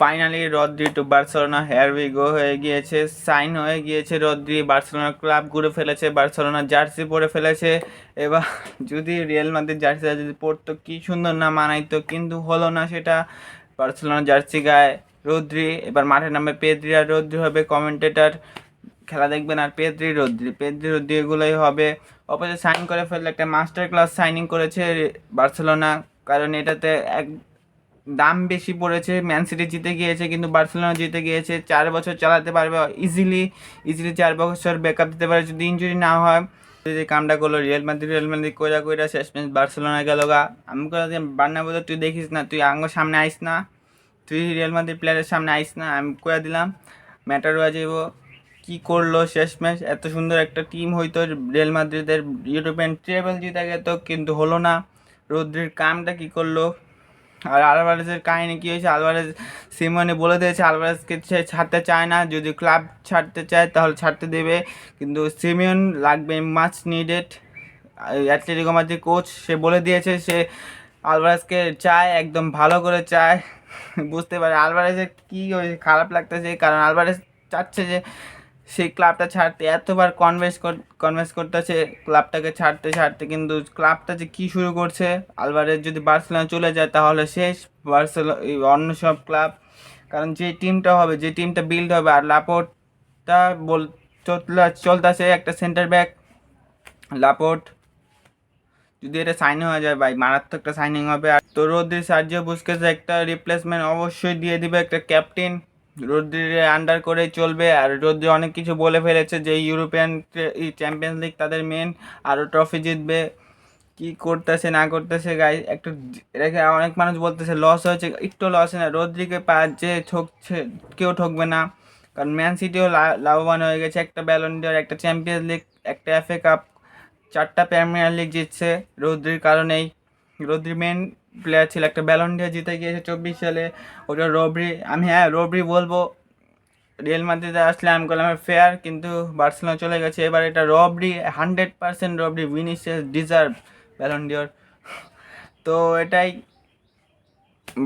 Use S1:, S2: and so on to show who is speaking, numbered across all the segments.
S1: Finally Rodri to Barcelona here we go হয়ে গিয়েছে, sign হয়ে গিয়েছে রদ্রি। বার্সেলোনা ক্লাব ঘুরে ফেলেছে, বার্সেলোনা জার্সি পরে ফেলেছে। এবার যদি রিয়াল মাদ্রিদ জার্সি যদি পরতো কি সুন্দর না মানাইতো, কিন্তু হলো না সেটা। বার্সেলোনা জার্সি গায়ে রদ্রি, এবার মাঠে নামবে পেদ্রি আর রদ্রি হবে কমেন্টেটার। খেলা দেখবেন আর পেদ্রি রদ্রি এগুলোই হবে। অবশ্যই সাইন করে ফেললে, একটা মাস্টার ক্লাস সাইনিং করেছে বার্সেলোনা, কারণ এটাতে এক দাম বেশি পড়েছে। ম্যান সিটি জিতে গিয়েছে কিন্তু বার্সেলোনা জিতে গিয়েছে। 4 বছর চালাতে পারবে ইজিলি, 4 বছর ব্যাকআপ দিতে পারে যদি ইনজুরি না হয়। যে কামটা করলো রিয়াল মাদ্রিদ কইরা কইরা শেষমেশ বার্সেলোনা গেল গা। আমি করে বান্না বলে তুই দেখিস না, তুই আঙ্গর সামনে আইস না, তুই রিয়াল মাদ্রিদ প্লেয়ারের সামনে আইস না, আমি করে দিলাম ম্যাটার হয়ে যাইব। কি করলো শেষমেশ, এত সুন্দর একটা টিম হইতো রিয়াল মাদ্রিদের, ইউরোপিয়ান ট্রেবল জিতে গেত, কিন্তু হলো না। রদ্রির কামটা কি করলো। আর আলভারেজের কাহিনী কী হয়েছে, আলভারেজ সিমনে বলে দিয়েছে আলভারেজকে সে ছাড়তে চায় না, যদি ক্লাব ছাড়তে চায় তাহলে ছাড়তে দেবে, কিন্তু সিমিয়ন লাগবে, much needed. Atletico Madrid coach সে বলে দিয়েছে সে আলভারেজকে চায়, একদম ভালো করে চায়। বুঝতে পারে আলভারেজের কী হয়েছে, খারাপ লাগতেছে, কারণ আলভারেজ চাচ্ছে যে সেই ক্লাবটা ছাড়তে, এতবার কনভেন্স করতেছে ক্লাবটাকে ছাড়তে ছাড়তে, কিন্তু ক্লাবটা যে কী শুরু করছে। আলভারেজ যদি বার্সেলোনা চলে যায় তাহলে শেষ অন্য সব ক্লাব, কারণ যে টিমটা হবে, যে টিমটা বিল্ড হবে, আর লাপোর্টটা চলতেছে একটা সেন্টার ব্যাক লাপোর্ট, যদি এটা সাইন হয়ে যায় ভাই মারাত্মক একটা সাইনিং হবে। আর তো রদ্রি সার্জিও বুস্কেটস একটা রিপ্লেসমেন্ট অবশ্যই দিয়ে দিবে, একটা ক্যাপ্টেন রদ্রির আন্ডার করেই চলবে। আর রদ্রি অনেক কিছু বলে ফেলেছে যে ইউরোপিয়ান চ্যাম্পিয়ন্স লিগ তাদের মেন, আরও ট্রফি জিতবে। কি করতেছে না করতেছে গাই একটু, এটাকে অনেক মানুষ বলতেছে লস হয়েছে, একটু লস হয় না। রদ্রিকে যে ঠকছে কেউ ঠকবে না, কারণ ম্যান সিটিও লাভবান হয়ে গেছে, একটা ব্যালন ডিওর, একটা চ্যাম্পিয়ন্স লিগ, একটা এফএ কাপ, 4টা প্রিমিয়ার লিগ জিতছে রদ্রির কারণেই। রদ্রি মেন প্লেয়ার ছিল, একটা ব্যালন ডিওর জিতে গিয়েছে 24 সালে, ওটা রবরি। আমি হ্যাঁ রবরি বলবো, রিয়েল মাদ্রিদে আসলে আমি বললাম ফেয়ার, কিন্তু বার্সেলোনা চলে গেছে, এবার এটা রবরি, 100% রবরি, ভিনিসিয়াস ডিজার্ভ ব্যালন ডিওর। তো এটাই,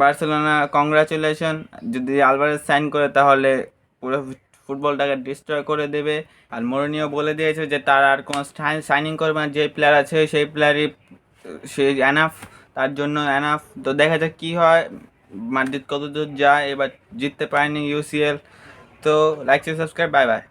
S1: বার্সেলোনা কংগ্রাচুলেশন। যদি আলভারেজ সাইন করে তাহলে পুরো ফুটবলটাকে ডিস্ট্রয় করে দেবে। আর মরিনিও বলে দিয়েছে যে তার আর কোনো সাইনিং করবে না, যে প্লেয়ার আছে সেই প্লেয়ারই সে অ্যানাফ, তার জন্য অ্যানাফ। তো দেখা যাক কী হয়, মাদ্রিদ কত দূর যায়, এবার জিততে পারেনি ইউসিএল। তো লাইক সাবস্ক্রাইব, বাই বাই।